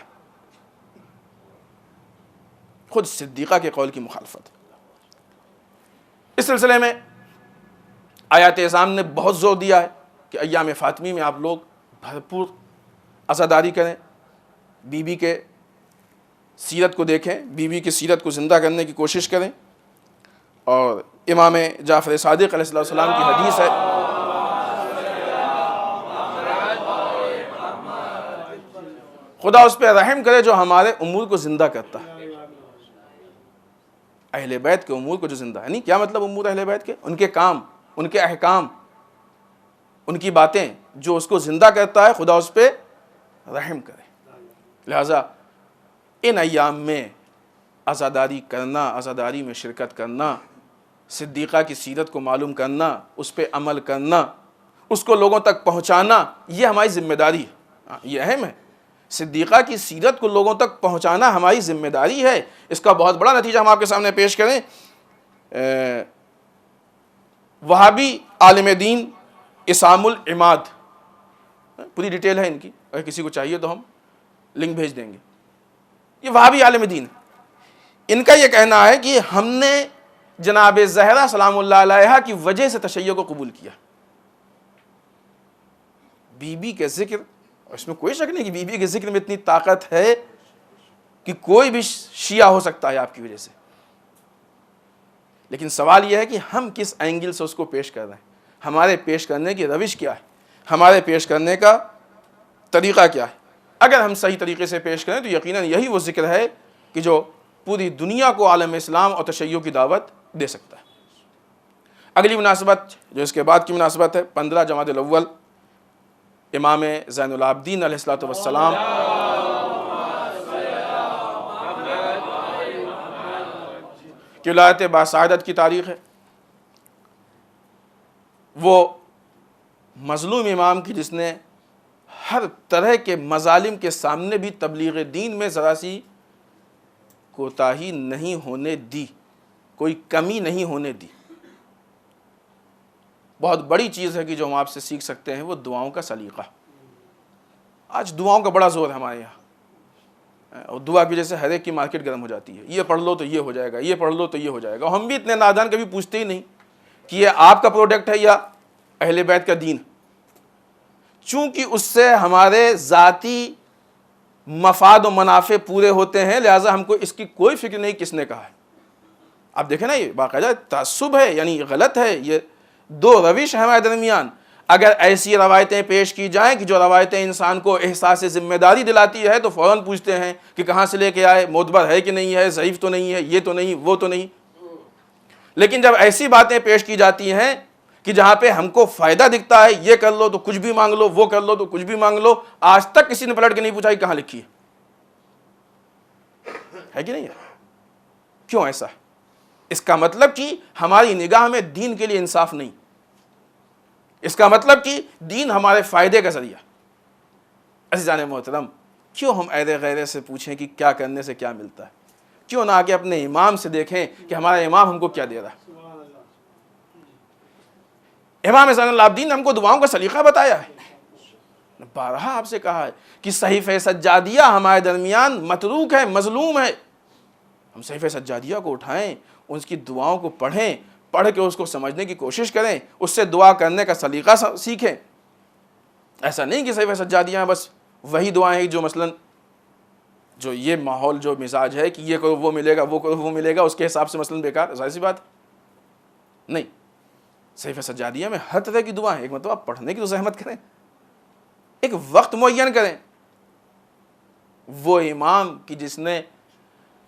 خود صدیقہ کے قول کی مخالفت۔ اس سلسلے میں آیات اعصام نے بہت زور دیا ہے کہ ایام فاطمی میں آپ لوگ بھرپور عزاداری کریں، بی بی کے سیرت کو دیکھیں، بی بی کی سیرت کو زندہ کرنے کی کوشش کریں، اور امام جعفر صادق علیہ السلام کی حدیث ہے، خدا اس پہ رحم کرے جو ہمارے امور کو زندہ کرتا ہے، اہل بیت کے امور کو جو زندہ ہے۔ نہیں کیا مطلب امور اہل بیت کے؟ ان کے کام، ان کے احکام، ان کی باتیں جو اس کو زندہ کرتا ہے، خدا اس پہ رحم کرے۔ لہٰذا ان ایام میں عزاداری کرنا، عزاداری میں شرکت کرنا، صدیقہ کی سیرت کو معلوم کرنا، اس پہ عمل کرنا، اس کو لوگوں تک پہنچانا، یہ ہماری ذمہ داری ہے، یہ اہم ہے۔ صدیقہ کی سیرت کو لوگوں تک پہنچانا ہماری ذمہ داری ہے۔ اس کا بہت بڑا نتیجہ ہم آپ کے سامنے پیش کریں۔ وہابی عالم دین اسام العماد، پوری ڈیٹیل ہے ان کی، اگر کسی کو چاہیے تو ہم لنک بھیج دیں گے۔ یہ وہابی عالم دین، ان کا یہ کہنا ہے کہ ہم نے جناب زہرا سلام اللہ علیہا کی وجہ سے تشیع کو قبول کیا۔ بی بی کے ذکر، اور اس میں کوئی شک نہیں کہ بی بی کے ذکر میں اتنی طاقت ہے کہ کوئی بھی شیعہ ہو سکتا ہے آپ کی وجہ سے، لیکن سوال یہ ہے کہ ہم کس اینگل سے اس کو پیش کر رہے ہیں، ہمارے پیش کرنے کی روش کیا ہے، ہمارے پیش کرنے کا طریقہ کیا ہے۔ اگر ہم صحیح طریقے سے پیش کریں تو یقیناً یہی وہ ذکر ہے کہ جو پوری دنیا کو عالم اسلام اور تشیع کی دعوت دے سکتا ہے۔ اگلی مناسبت جو اس کے بعد کی مناسبت ہے، 15 جمادی الاول، امام زین العابدین علیہ السلام کی ولایت باسعادت کی تاریخ ہے۔ وہ مظلوم امام کی جس نے ہر طرح کے مظالم کے سامنے بھی تبلیغ دین میں ذرا سی کوتاہی نہیں ہونے دی، کوئی کمی نہیں ہونے دی۔ بہت بڑی چیز ہے کہ جو ہم آپ سے سیکھ سکتے ہیں وہ دعاؤں کا سلیقہ۔ آج دعاؤں کا بڑا زور ہے ہمارے یہاں، اور دعا کی وجہ سے ہر ایک کی مارکیٹ گرم ہو جاتی ہے، یہ پڑھ لو تو یہ ہو جائے گا، یہ پڑھ لو تو یہ ہو جائے گا، اور ہم بھی اتنے نادان کبھی پوچھتے ہی نہیں کہ یہ آپ کا پروڈکٹ ہے یا اہل بیت کا دین۔ چونکہ اس سے ہمارے ذاتی مفاد و منافع پورے ہوتے ہیں، لہٰذا ہم کو اس کی کوئی فکر نہیں کس نے کہا ہے۔ آپ دیکھیں نا، یہ باقاعدہ تعصب ہے، یعنی غلط ہے، یہ دو روش ہے ہمارے درمیان۔ اگر ایسی روایتیں پیش کی جائیں کہ جو روایتیں انسان کو احساس ذمہ داری دلاتی ہے تو فوراً پوچھتے ہیں کہ کہاں سے لے کے آئے، معتبر ہے کہ نہیں ہے، ضعیف تو نہیں ہے، یہ تو نہیں، وہ تو نہیں۔ لیکن جب ایسی باتیں پیش کی جاتی ہیں کہ جہاں پہ ہم کو فائدہ دکھتا ہے، یہ کر لو تو کچھ بھی مانگ لو، وہ کر لو تو کچھ بھی مانگ لو، آج تک کسی نے پلٹ کے نہیں پوچھا کہ کہاں لکھی ہے کہ نہیں ہے؟ کیوں ایسا ہے؟ اس کا مطلب کہ ہماری نگاہ میں دین کے لیے انصاف نہیں، اس کا مطلب کہ دین ہمارے فائدے کا ذریعہ۔ عزیزان محترم، کیوں ہم ایرے غیرے سے پوچھیں کہ کیا کرنے سے کیا ملتا ہے؟ کیوں نہ آ کے اپنے امام سے دیکھیں کہ ہمارا امام ہم کو کیا دے رہا ہے؟ امام زین العابدین نے ہم کو دعاؤں کا سلیقہ بتایا ہے۔ بارہا آپ سے کہا ہے کہ صحیفہ سجادیہ ہمارے درمیان متروک ہے، مظلوم ہے۔ ہم صحیفہ سجادیہ کو اٹھائیں، اس کی دعاؤں کو پڑھیں، پڑھ کے اس کو سمجھنے کی کوشش کریں، اس سے دعا کرنے کا سلیقہ سیکھیں۔ ایسا نہیں کہ صحیفہ سجادیہ میں بس وہی دعائیں ہیں جو مثلاً جو یہ ماحول، جو مزاج ہے کہ یہ کرو وہ ملے گا، وہ کرو وہ ملے گا، اس کے حساب سے مثلاً بیکار، ظاہر سی بات نہیں۔ صحیفہ سجادیہ میں ہر طرح کی دعائیں، ایک مرتبہ پڑھنے کی تو زحمت کریں، ایک وقت معین کریں۔ وہ امام کی جس نے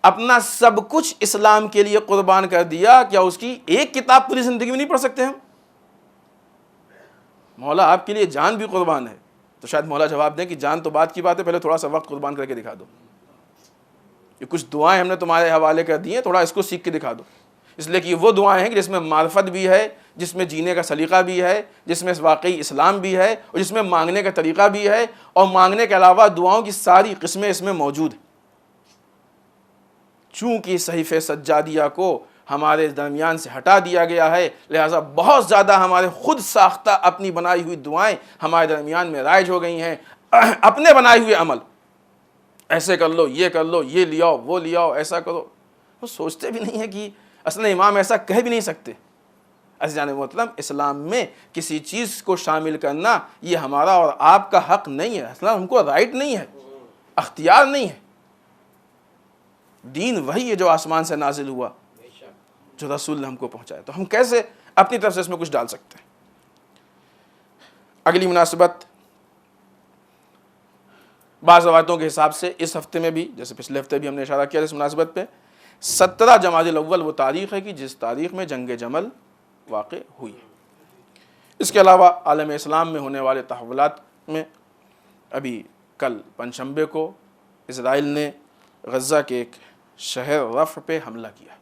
اپنا سب کچھ اسلام کے لیے قربان کر دیا، کیا اس کی ایک کتاب پوری زندگی میں نہیں پڑھ سکتے ہم؟ مولا آپ کے لیے جان بھی قربان ہے، تو شاید مولا جواب دیں کہ جان تو بات کی بات ہے، پہلے تھوڑا سا وقت قربان کر کے دکھا دو، یہ کچھ دعائیں ہم نے تمہارے حوالے کر دی ہیں، تھوڑا اس کو سیکھ کے دکھا دو۔ اس لیے کہ وہ دعائیں ہیں کہ جس میں معرفت بھی ہے، جس میں جینے کا سلیقہ بھی ہے، جس میں واقعی اسلام بھی ہے، اور جس میں مانگنے کا طریقہ بھی ہے، اور مانگنے کے علاوہ دعاؤں کی ساری قسمیں اس میں موجود ہیں۔ چونکہ صحیفہ سجادیہ کو ہمارے درمیان سے ہٹا دیا گیا ہے، لہٰذا بہت زیادہ ہمارے خود ساختہ اپنی بنائی ہوئی دعائیں ہمارے درمیان میں رائج ہو گئی ہیں۔ اپنے بنائے ہوئے عمل، ایسے کر لو، یہ کر لو، یہ لے آؤ، وہ لے آؤ، ایسا کرو، وہ سوچتے بھی نہیں ہیں کہ اصل امام ایسا کہہ بھی نہیں سکتے۔ عزیزان محترم، اسلام میں کسی چیز کو شامل کرنا یہ ہمارا اور آپ کا حق نہیں ہے، اصلا ہم کو رائٹ نہیں ہے، اختیار نہیں ہے۔ دین وہی ہے جو آسمان سے نازل ہوا، جو رسول نے ہم کو پہنچایا، تو ہم کیسے اپنی طرف سے اس میں کچھ ڈال سکتے ہیں؟ اگلی مناسبت، بعض روایتوں کے حساب سے اس ہفتے میں بھی، جیسے پچھلے ہفتے بھی ہم نے اشارہ کیا اس مناسبت پہ، 17 جمادی الاول وہ تاریخ ہے کہ جس تاریخ میں جنگ جمل واقع ہوئی ہے۔ اس کے علاوہ عالم اسلام میں ہونے والے تحولات میں ابھی کل پنجشنبے کو اسرائیل نے غزہ کے ایک شہر رفح پہ حملہ کیا،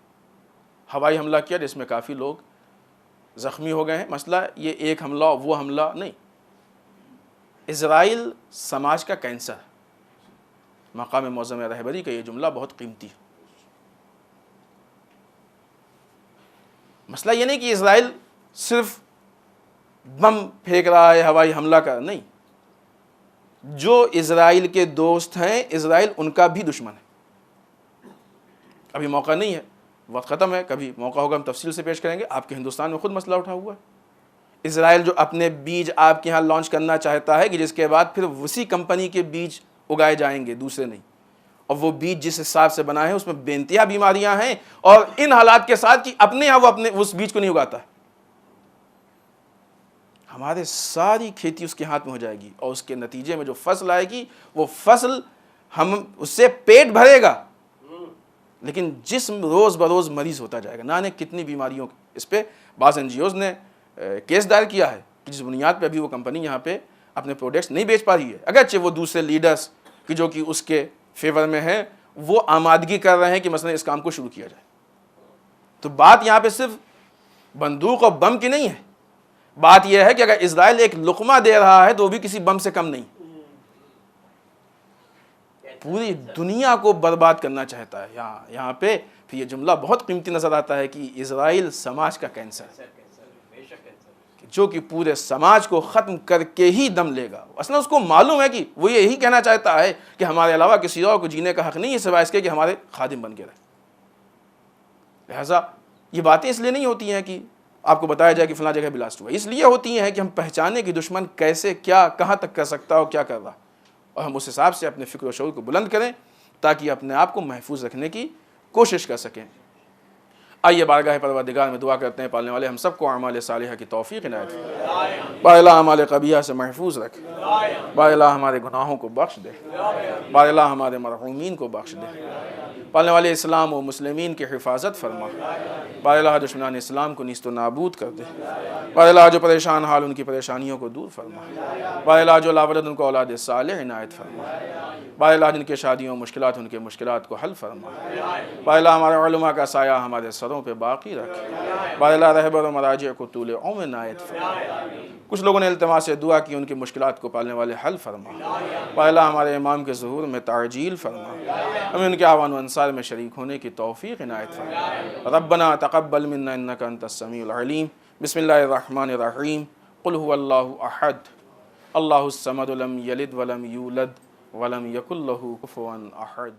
ہوائی حملہ کیا، جس میں کافی لوگ زخمی ہو گئے ہیں۔ مسئلہ یہ ایک حملہ وہ حملہ نہیں، اسرائیل سماج کا کینسر ہے۔ مقام معظم رہبری کا یہ جملہ بہت قیمتی ہے۔ مسئلہ یہ نہیں کہ اسرائیل صرف بم پھینک رہا ہے، ہوائی حملہ کا نہیں، جو اسرائیل کے دوست ہیں اسرائیل ان کا بھی دشمن ہے۔ ابھی موقع نہیں ہے، وقت ختم ہے، کبھی موقع ہوگا ہم تفصیل سے پیش کریں گے۔ آپ کے ہندوستان میں خود مسئلہ اٹھا ہوا ہے، اسرائیل جو اپنے بیج آپ کے ہاں لانچ کرنا چاہتا ہے کہ جس کے بعد پھر اسی کمپنی کے بیج اگائے جائیں گے، دوسرے نہیں، اور وہ بیج جس حساب سے بنا ہے اس میں بے انتہا بیماریاں ہیں، اور ان حالات کے ساتھ کہ اپنے ہاں وہ اپنے اس بیج کو نہیں اگاتا ہے، ہمارے ساری کھیتی اس کے ہاتھ میں ہو جائے گی، اور اس کے نتیجے میں جو فصل آئے گی وہ فصل ہم اس سے پیٹ بھرے گا، لیکن جسم روز بروز مریض ہوتا جائے گا، نہ کتنی بیماریوں۔ اس پہ بعض NGOs نے کیس دائر کیا ہے، جس بنیاد پہ ابھی وہ کمپنی یہاں پہ اپنے پروڈکٹس نہیں بیچ پا رہی ہے، اگرچہ وہ دوسرے لیڈرز کی جو کہ اس کے فیور میں ہیں وہ آمادگی کر رہے ہیں کہ مثلا اس کام کو شروع کیا جائے۔ تو بات یہاں پہ صرف بندوق اور بم کی نہیں ہے، بات یہ ہے کہ اگر اسرائیل ایک لقمہ دے رہا ہے تو وہ بھی کسی بم سے کم نہیں، پوری دنیا کو برباد کرنا چاہتا ہے۔ یہاں پہ پھر یہ جملہ بہت قیمتی نظر آتا ہے کہ اسرائیل سماج کا کینسر ہے، جو کہ پورے سماج کو ختم کر کے ہی دم لے گا۔ اصلا اس کو معلوم ہے کہ وہ یہی کہنا چاہتا ہے کہ ہمارے علاوہ کسی اور کو جینے کا حق نہیں ہے سوائے اس کے کہ ہمارے خادم بن کے رہے۔ لہٰذا یہ باتیں اس لیے نہیں ہوتی ہیں کہ آپ کو بتایا جائے کہ فلاں جگہ بلاسٹ ہوا، اس لیے ہوتی ہیں کہ ہم پہچانے کہ دشمن کیسے، کیا، کہاں تک کر سکتا ہے اور کیا کر رہا، اور ہم اس حساب سے اپنے فکر و شعور کو بلند کریں تاکہ اپنے آپ کو محفوظ رکھنے کی کوشش کر سکیں۔ آئیے بارگاہ پروردگار میں دعا کرتے ہیں، پالنے والے ہم سب کو اعمال صالحہ کی توفیق عنایت فرما، بار الہ اعمال قبیحہ سے محفوظ رکھ، بار الہ ہمارے گناہوں کو بخش دے، بار الہ ہمارے مرحومین کو بخش دے، پالنے والے اسلام و مسلمین کی حفاظت فرما، بار الہ دشمنان اسلام کو نیست و نابود کر دے، بار الہ جو پریشان حال ان کی پریشانیوں کو دور فرما، بار الہ جو لاولد ان کو اولاد صالح عنایت فرما، بار الہ جن کے شادیوں مشکلات ان کے مشکلات کو حل فرما، بار الہ ہمارے علماء کا سایہ ہمارے سروں پہ باقی رکھ، بار الہ رہبر و مراجع کو طول عمر عنایت فرما۔ کچھ لوگوں نے التماس سے دعا کی، ان کی مشکلات کو پالنے والے حل فرما، بار الہ ہمارے امام کے ظہور میں تعجیل فرما، ہمیں ان کے اعوان و انصار میں شریک ہونے کی توفیق عنایت فرما۔ ربنا تقبل منا انک انت السمیع العلیم۔ بسم اللہ الرحمن الرحیم۔ قل هو اللہ احد اللہ الصمد لم یلد ولم یولد ولم یکن لہ کفوا احد۔